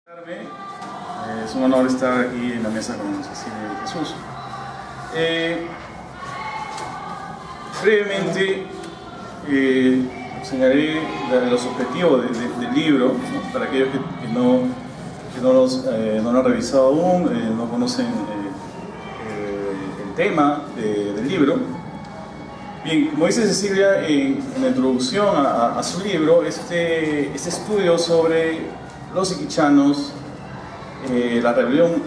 Es un honor estar aquí en la mesa con Cecilia y Jesús. Brevemente señalaré los objetivos del libro, ¿no? Para aquellos que no lo han revisado aún, no conocen el tema del libro. Bien, como dice Cecilia en la introducción a su libro, este estudio sobre los iquichanos, la rebelión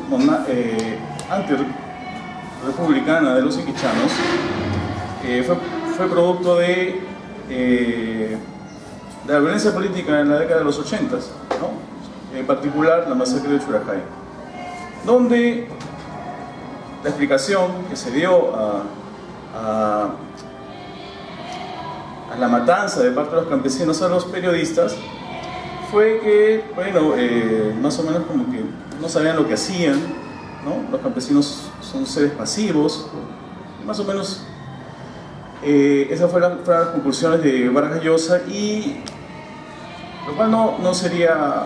antirrepublicana de los iquichanos, fue producto de la violencia política en la década de los 80, ¿no? En particular la masacre de Churajay, donde la explicación que se dio a la matanza de parte de los campesinos a los periodistas fue que, bueno, más o menos como que no sabían lo que hacían, ¿no? Los campesinos son seres pasivos, más o menos esas fueron las conclusiones de Vargas Llosa, y lo cual no sería,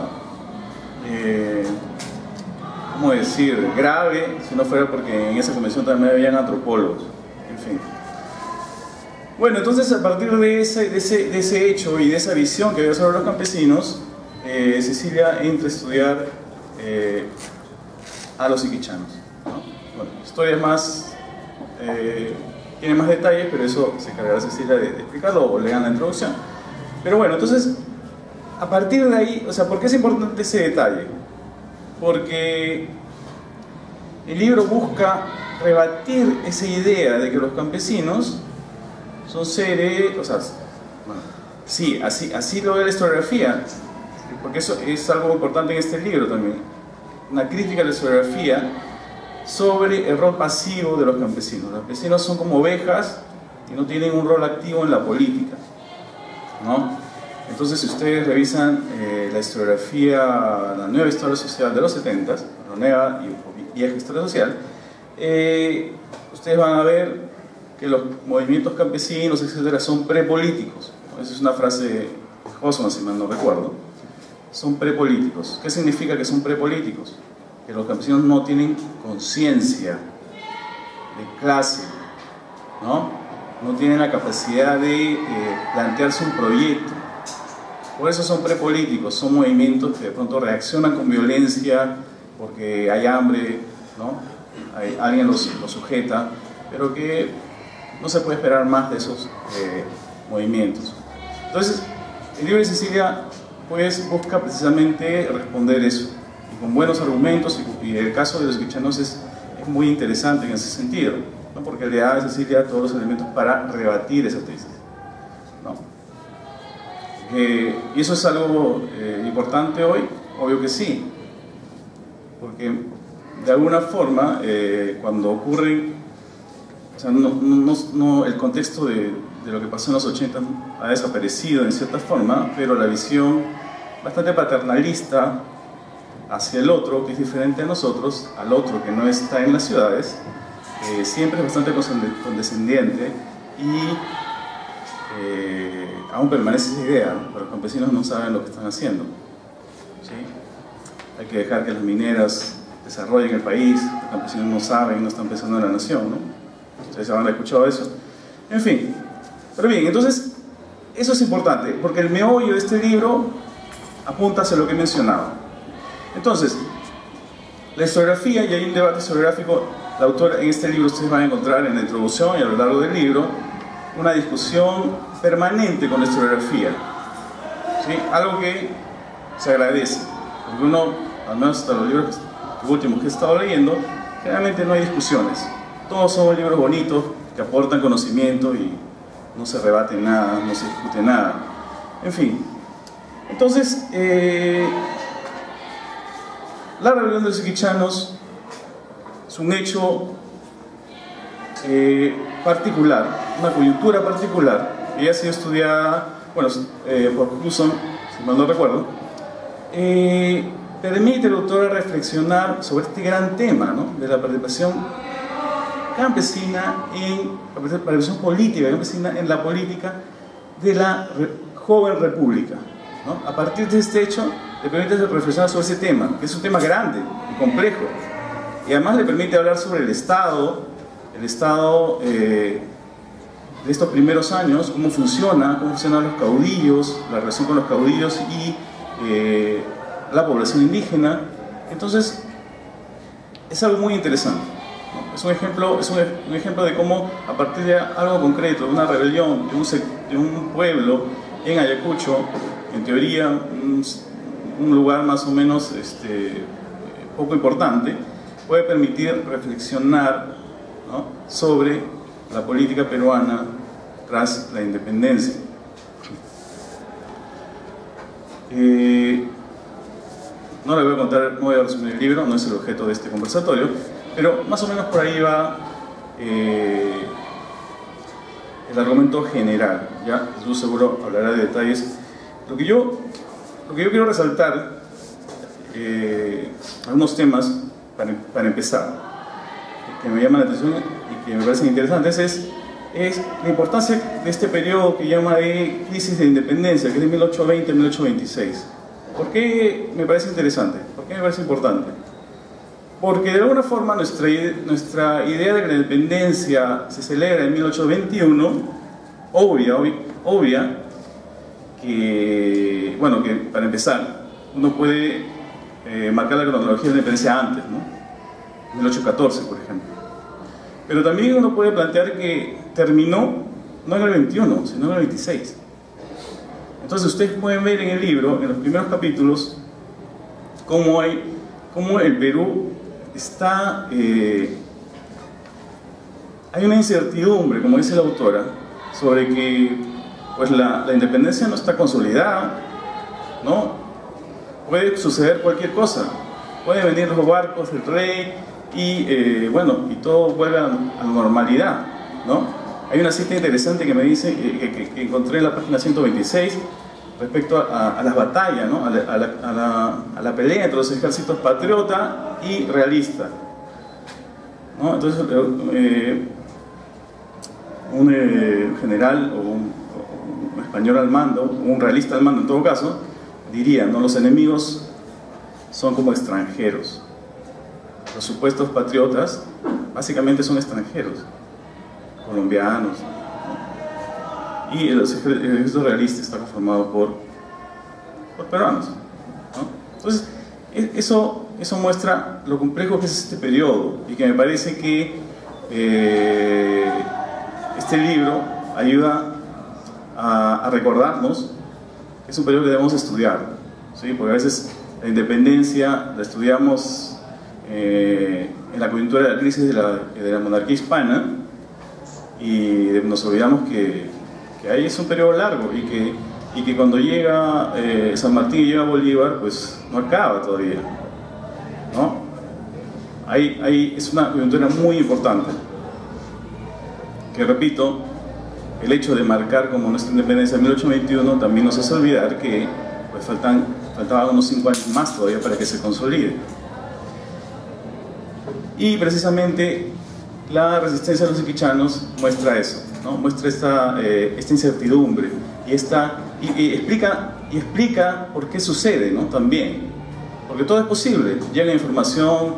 ¿cómo decir?, grave si no fuera porque en esa convención también habían antropólogos, en fin. Bueno, entonces a partir de ese hecho y de esa visión que había sobre los campesinos, Cecilia entra a estudiar a los iquichanos, ¿no? Bueno, historias más, tiene más detalles, pero eso se encargará Cecilia de explicarlo, o lean la introducción. Pero bueno, entonces, a partir de ahí, o sea, ¿por qué es importante ese detalle? Porque el libro busca rebatir esa idea de que los campesinos son seres, o sea, bueno, sí, así lo ve la historiografía, porque eso es algo importante en este libro también, una crítica a la historiografía sobre el rol pasivo de los campesinos. Los campesinos son como ovejas y no tienen un rol activo en la política, ¿no? Entonces, si ustedes revisan la historiografía, la nueva historia social de los 70s, la nueva y vieja historia social, ustedes van a ver que los movimientos campesinos, etcétera, son prepolíticos. Esa es una frase de Hoffman, si mal no recuerdo. Son prepolíticos. ¿Qué significa que son prepolíticos? Que los campesinos no tienen conciencia de clase, ¿no? No tienen la capacidad de plantearse un proyecto. Por eso son prepolíticos. Son movimientos que de pronto reaccionan con violencia porque hay hambre, ¿no? Alguien los sujeta, pero que no se puede esperar más de esos movimientos. Entonces, el libro de Cecilia pues busca precisamente responder eso, y con buenos argumentos, y el caso de los iquichanos es muy interesante en ese sentido, ¿no? Porque le da a Cecilia todos los elementos para rebatir esa tesis, ¿no? Y eso es algo importante hoy, obvio que sí, porque de alguna forma cuando ocurren, o sea, el contexto de lo que pasó en los 80 ha desaparecido en cierta forma, pero la visión bastante paternalista hacia el otro, que es diferente a nosotros, al otro que no está en las ciudades, siempre es bastante condescendiente, y aún permanece esa idea, ¿no? Pero los campesinos no saben lo que están haciendo, ¿sí? Hay que dejar que las mineras desarrollen el país, los campesinos no saben, no están pensando en la nación, ¿no? Ustedes habrán escuchado eso. En fin, pero bien, entonces eso es importante, porque el meollo de este libro apunta hacia lo que he mencionado. Entonces, la historiografía, y hay un debate historiográfico, la autora en este libro ustedes van a encontrar en la introducción y a lo largo del libro una discusión permanente con la historiografía, ¿sí? Algo que se agradece, porque uno, al menos hasta los libros últimos que he estado leyendo, generalmente no hay discusiones. Todos son libros bonitos que aportan conocimiento y no se rebate nada, no se discute nada. En fin, entonces, la rebelión de los iquichanos es un hecho particular, una coyuntura particular, que ya ha sido estudiada, bueno, por Husson, si mal no recuerdo. Permite al autor reflexionar sobre este gran tema, ¿no? De la participación campesina la participación política campesina en la política de la joven república, ¿no? A partir de este hecho, le permite reflexionar sobre ese tema, que es un tema grande y complejo. Y además le permite hablar sobre el Estado de estos primeros años, cómo funcionan los caudillos, la relación con los caudillos y la población indígena. Entonces, es algo muy interesante, ¿no? Es un ejemplo de cómo, a partir de algo concreto, de una rebelión, de un pueblo en Ayacucho, en teoría, un lugar más o menos poco importante, puede permitir reflexionar, ¿no?, sobre la política peruana tras la independencia. No le voy a contar, no voy a resumir el libro, no es el objeto de este conversatorio, pero más o menos por ahí va el argumento general. Ya Jesús seguro hablará de detalles. Lo que yo quiero resaltar, algunos temas para empezar, que me llaman la atención y que me parecen interesantes, es la importancia de este periodo que llama de crisis de independencia, que es de 1820 a 1826. ¿Por qué me parece interesante? ¿Por qué me parece importante? Porque de alguna forma nuestra idea de que la independencia se celebra en 1821, obvia, que, bueno, que para empezar, uno puede marcar la cronología de la independencia antes, ¿no? 1814, por ejemplo. Pero también uno puede plantear que terminó no en el 21, sino en el 26. Entonces ustedes pueden ver en el libro, en los primeros capítulos, cómo el Perú está... hay una incertidumbre, como dice la autora, sobre que pues la independencia no está consolidada, ¿no? Puede suceder cualquier cosa, pueden venir los barcos del rey y bueno, y todo vuelve a la normalidad, ¿no? Hay una cita interesante que me dice, que encontré en la página 126, respecto a las batallas, ¿no? a la pelea entre los ejércitos patriota y realista, ¿no? Entonces, un general o un español al mando, un realista al mando en todo caso, diría, ¿no?, los enemigos son como extranjeros. Los supuestos patriotas básicamente son extranjeros, colombianos, ¿no? Y el ejército realista está conformado por peruanos, ¿no? Entonces, eso muestra lo complejo que es este periodo, y que me parece que este libro ayuda a recordarnos que es un periodo que debemos estudiar, ¿sí? Porque a veces la independencia la estudiamos en la coyuntura de la crisis de la monarquía hispana, y nos olvidamos que ahí es un periodo largo, y que cuando llega San Martín y llega Bolívar, pues no acaba todavía, ¿no? Ahí es una coyuntura muy importante, que, repito, el hecho de marcar como nuestra independencia en 1821 también nos hace olvidar que pues faltaban unos 5 años más todavía para que se consolide. Y precisamente la resistencia de los iquichanos muestra eso, ¿no? Muestra esta incertidumbre y explica por qué sucede, ¿no? También, porque todo es posible. Llega información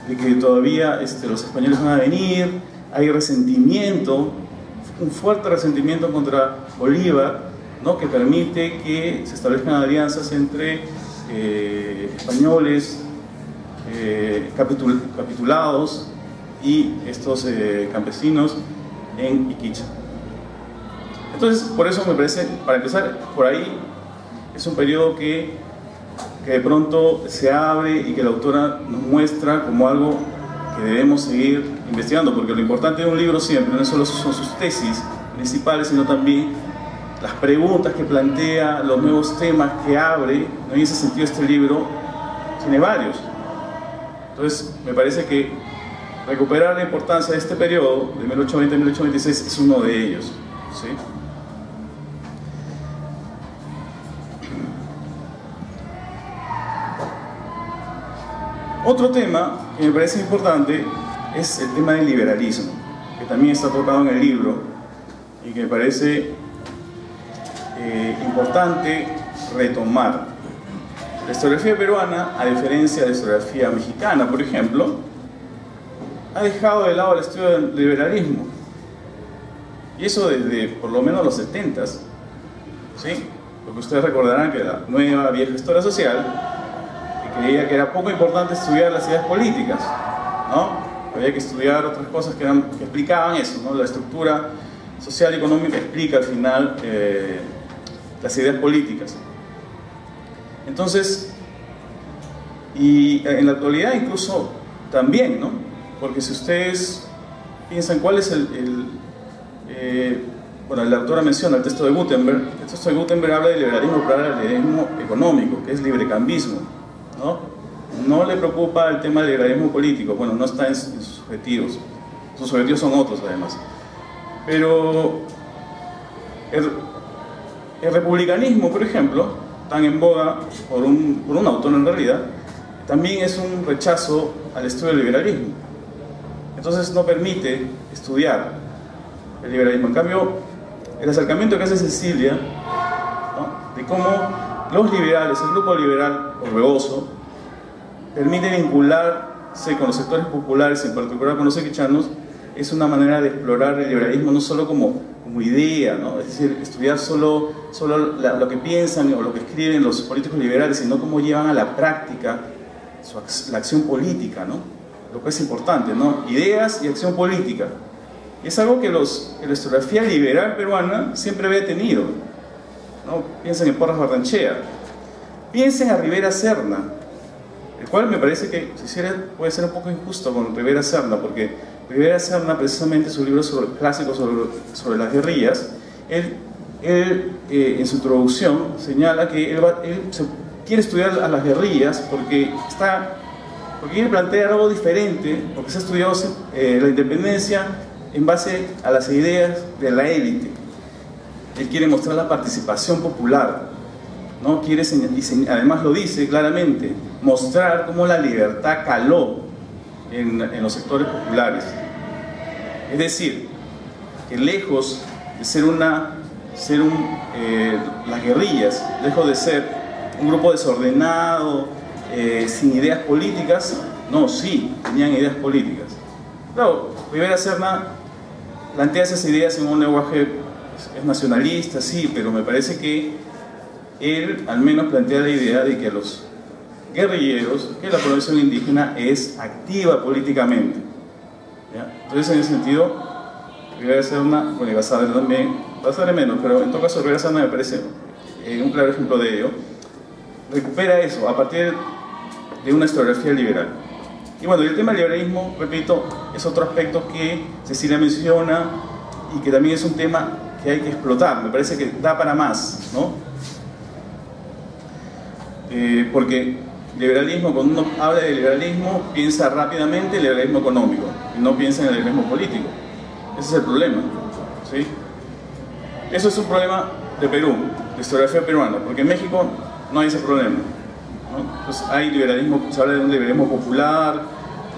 de que todavía los españoles van a venir, hay resentimiento, un fuerte resentimiento contra Bolívar, ¿no?, que permite que se establezcan alianzas entre españoles capitulados y estos campesinos en Iquicha. Entonces, por eso me parece, para empezar por ahí, es un periodo que de pronto se abre y que la autora nos muestra como algo que debemos seguir investigando, porque lo importante de un libro siempre no solo son sus tesis principales, sino también las preguntas que plantea, los nuevos temas que abre, ¿no? En ese sentido este libro tiene varios. Entonces me parece que recuperar la importancia de este periodo, de 1820 a 1826, es uno de ellos, ¿sí? Otro tema que me parece importante es el tema del liberalismo, que también está tocado en el libro y que me parece importante retomar. La historiografía peruana, a diferencia de la historiografía mexicana, por ejemplo, ha dejado de lado el estudio del liberalismo. Y eso desde por lo menos los 70s, ¿sí? Porque ustedes recordarán que la nueva vieja historia social que creía que era poco importante estudiar las ideas políticas, ¿no? Había que estudiar otras cosas que explicaban eso, ¿no? La estructura social y económica explica al final las ideas políticas. Entonces, y en la actualidad incluso también, ¿no? Porque si ustedes piensan cuál es bueno, la autora menciona el texto de Gutenberg. El texto de Gutenberg habla de liberalismo para el liberalismo económico, que es librecambismo, ¿no? No le preocupa el tema del liberalismo político, bueno, no está en sus objetivos. Sus objetivos son otros, además. Pero el republicanismo, por ejemplo, tan en boga por un autor en realidad, también es un rechazo al estudio del liberalismo. Entonces no permite estudiar el liberalismo. En cambio, el acercamiento que hace Cecilia, ¿no? De cómo los liberales, el grupo liberal orbegoso, permite vincularse con los sectores populares, en particular con los equichanos, es una manera de explorar el liberalismo no solo como idea, ¿no? Es decir, estudiar solo lo que piensan o lo que escriben los políticos liberales, sino cómo llevan a la práctica la acción política, ¿no? Lo que es importante, ¿no? Ideas y acción política. Es algo que la historiografía liberal peruana siempre había tenido, ¿no? Piensen en Porras Barrenechea, piensen a Rivera Serna, el cual me parece que puede ser un poco injusto con Rivera Serna, porque Rivera Serna, precisamente su libro clásico sobre las guerrillas, él en su introducción señala que él quiere estudiar a las guerrillas porque quiere plantear algo diferente, porque se ha estudiado la independencia en base a las ideas de la élite. Él quiere mostrar la participación popular, ¿no? Quiere además lo dice claramente, mostrar cómo la libertad caló en los sectores populares. Es decir, que lejos de ser las guerrillas, lejos de ser un grupo desordenado, sin ideas políticas, no, sí, tenían ideas políticas. Claro, Rivera Serna plantea esas ideas en un lenguaje es nacionalista, sí, pero me parece que él al menos plantea la idea de que los guerrilleros, que la población indígena es activa políticamente, ¿ya? Entonces, en ese sentido, Rivera Serna, bueno, y Basadre también, Basadre menos, pero en todo caso Rivera Serna me parece un claro ejemplo de ello, recupera eso a partir de una historiografía liberal. Y bueno, el tema del liberalismo, repito, es otro aspecto que Cecilia menciona y que también es un tema que hay que explotar, me parece que da para más, ¿no? Porque liberalismo, cuando uno habla de liberalismo, piensa rápidamente en el liberalismo económico y no piensa en el liberalismo político. Ese es el problema, ¿sí? Eso es un problema de Perú, de historiografía peruana, porque en México no hay ese problema, ¿no? Entonces hay liberalismo, se habla de un liberalismo popular,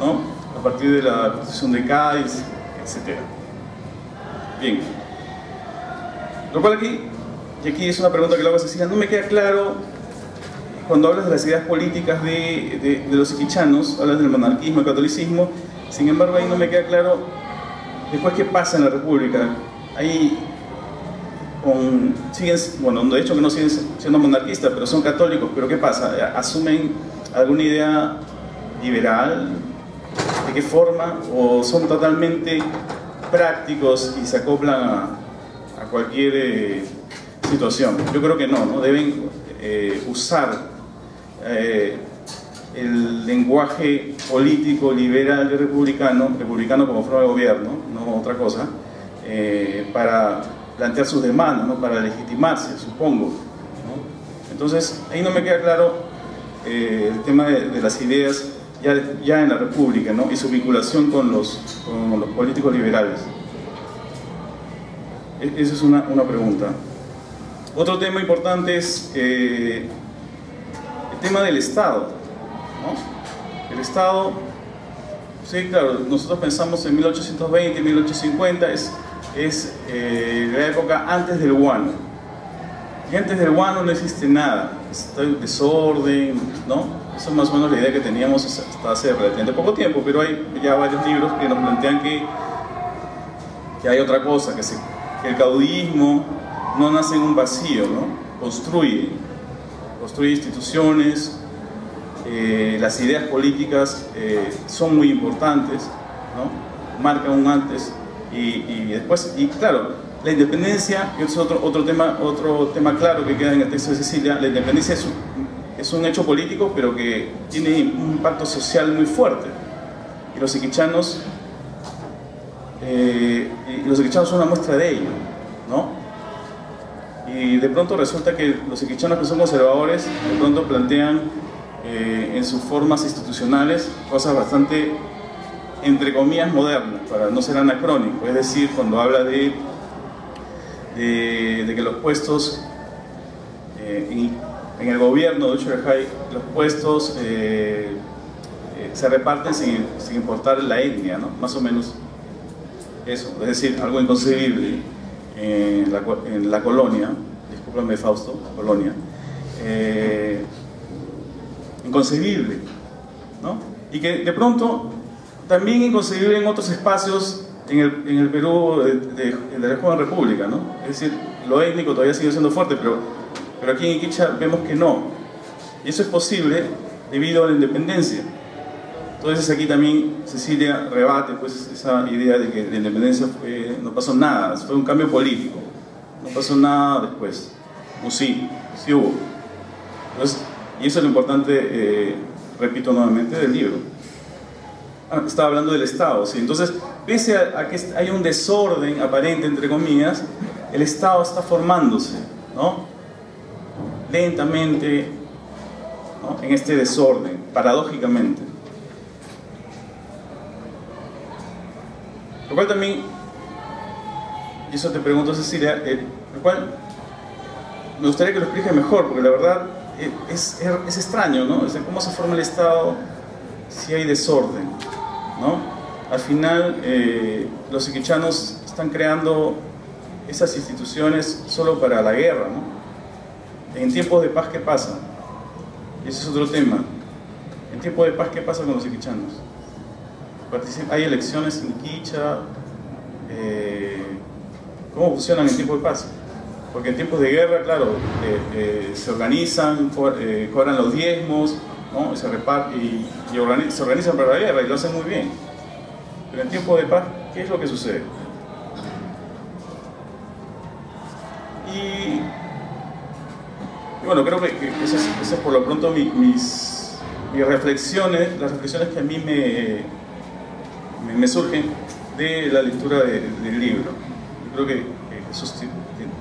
¿no? A partir de la Constitución de Cádiz, etc. Bien. Lo cual aquí es una pregunta que le hago a Cecilia, no me queda claro, cuando hablas de las ideas políticas de los iquichanos, hablas del monarquismo, el catolicismo, sin embargo ahí no me queda claro después qué pasa en la República. Ahí siguen, bueno, de hecho que no siguen siendo monarquistas, pero son católicos, pero ¿qué pasa? ¿Asumen alguna idea liberal? ¿De qué forma? ¿O son totalmente prácticos y se acoplan a cualquier situación? Yo creo que no deben usar el lenguaje político, liberal y republicano como forma de gobierno, no otra cosa, para plantear sus demandas, ¿no? Para legitimarse, supongo, ¿no? Entonces, ahí no me queda claro el tema de las ideas ya en la República, ¿no? Y su vinculación con los políticos liberales. Esa es una pregunta. Otro tema importante es el tema del Estado, ¿no? El Estado, sí, claro, nosotros pensamos en 1820, 1850, es la época antes del guano, Y antes del guano no existe nada, está el desorden, ¿no? Esa es más o menos la idea que teníamos hasta hace relativamente poco tiempo, pero hay ya varios libros que nos plantean que hay otra cosa, que el caudillismo no nace en un vacío, ¿no? Construye instituciones, las ideas políticas son muy importantes, ¿no? Marcan un antes y después, y claro, la independencia, y es otro tema claro que queda en el texto de Cecilia. La independencia es un hecho político, pero que tiene un impacto social muy fuerte. Y los iquichanos son una muestra de ello, ¿no? Y de pronto resulta que los iquichanos que son conservadores, de pronto plantean en sus formas institucionales cosas bastante, entre comillas, modernas, para no ser anacrónico. Es decir, cuando habla de que los puestos en el gobierno de Uchiha-High, los puestos se reparten sin importar la etnia, ¿no? Más o menos eso, es decir, algo inconcebible en la colonia, discúlpame Fausto, colonia, inconcebible, ¿no? Y que de pronto también inconcebible en otros espacios en el Perú de la joven república, ¿no? Es decir, lo étnico todavía sigue siendo fuerte, pero aquí en Iquicha vemos que no. Y eso es posible debido a la independencia. Entonces aquí también Cecilia rebate pues esa idea de que la independencia no pasó nada, fue un cambio político, no pasó nada después. O sí hubo. Entonces, y eso es lo importante, repito nuevamente, del libro. Estaba hablando del Estado, ¿sí? Entonces, pese a que hay un desorden aparente, entre comillas, el Estado está formándose, ¿no? Lentamente, ¿no? En este desorden, paradójicamente. Lo cual también, y eso te pregunto Cecilia, lo cual me gustaría que lo explique mejor, porque la verdad es extraño, ¿no? O sea, ¿cómo se forma el Estado si hay desorden, ¿no? Al final, los iquichanos están creando esas instituciones solo para la guerra, ¿no? En tiempos de paz, ¿qué pasa? Y ese es otro tema. En tiempos de paz, ¿qué pasa con los iquichanos? Hay elecciones en Iquicha. ¿Cómo funcionan en tiempos de paz? Porque en tiempos de guerra, claro, se organizan, cobran los diezmos, ¿no? Se organizan para la guerra y lo hacen muy bien. Pero en tiempos de paz, ¿qué es lo que sucede? Y bueno, creo que esas es por lo pronto mis reflexiones, las reflexiones que a mí me surgen de la lectura del libro. Yo creo que Jesús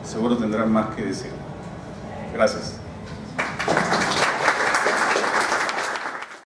seguro tendrá más que decir. Gracias.